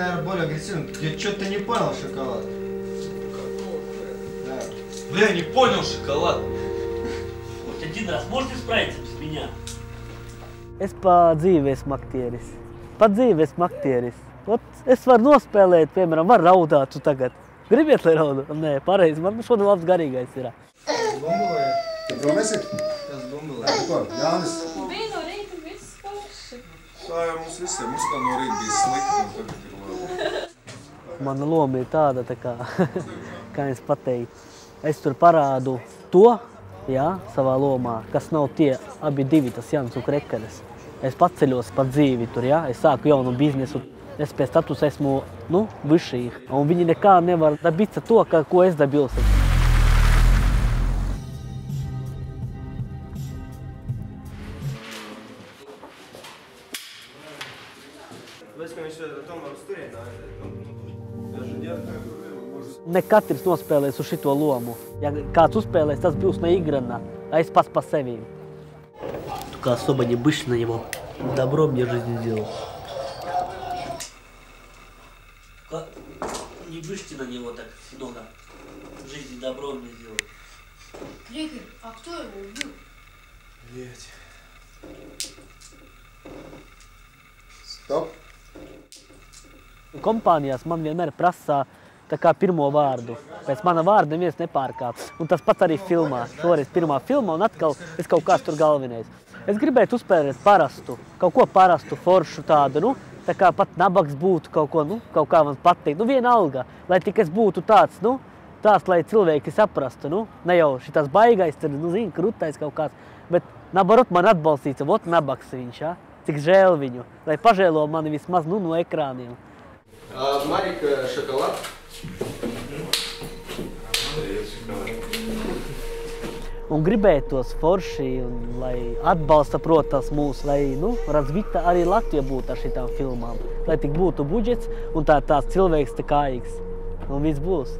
наверное, более агрессивный. Я что-то не понял шоколад. Да. Бля, не понял шоколад. Хоть один раз можете справиться без меня? Es pa dzīvi esmu aktieris. Pa dzīvi esmu aktieris. Ot, es varu nospēlēt, piemēram, varu raudāt tu tagad. Gribiet, lai raudu? Nē, pareizi, man šodien labs garīgais ir. Bumbulē. Tu prom esi? Tas bumbulē. Ko, Jānis? Bija no rīta viss forši. Tā jau mums visiem. Mums kā no rīta bija slikti un tagad ir labi. Mana loma ir tāda, tā kā es pateiktu. Es tur parādu to, jā, savā lomā, kas nav tie abi divi, tas Jānis un Krekaļs. Es paceļos pa dzīvi tur, jā, es sāku jaunu biznesu. Es pēc status esmu, vyšī. Un viņi nekā nevar dabīt to, ko es dabīju. Ne katrs nospēlēs uz šito lomu. Ja kāds uzspēlēs, tas būs на играно, а es pats pa sevi. Только особо не бычь на него. Добро мне жизнь сделал. Не бычьте на него так много. В жизни добро мне сделал. Крикер, а кто его убил? Блять. Stop. Kompānijās man vienmēr prasa tā kā pirmo vārdu. Pēc mana vārda neviens nepārkāp. Un tas pats arī filmā. Toreiz pirmā filmā un atkal es kaut kāds tur galvenais. Es gribētu uzspēlēt parastu, kaut ko parastu, foršu tādu, tā kā pat nabaks būtu kaut ko, kaut kā man patīk. Vienalga, lai tik es būtu tāds, tāds, lai cilvēki saprastu, ne jau šitās baigais, tad, zini, krutais kaut kāds, bet nabarot man atbalstīts, vot nabaks viņš, ja? Cik žēl viņu, lai pažēlo mani vismaz, no ekrāniem. Марик, шоколад. Un gribētos forši, un lai atbalsta, protams, mūs, lai, razvita arī Latvija būtu ar šitām filmām. Lai tik būtu budžets un tāds cilvēks tā kāīgs. Un viss būs.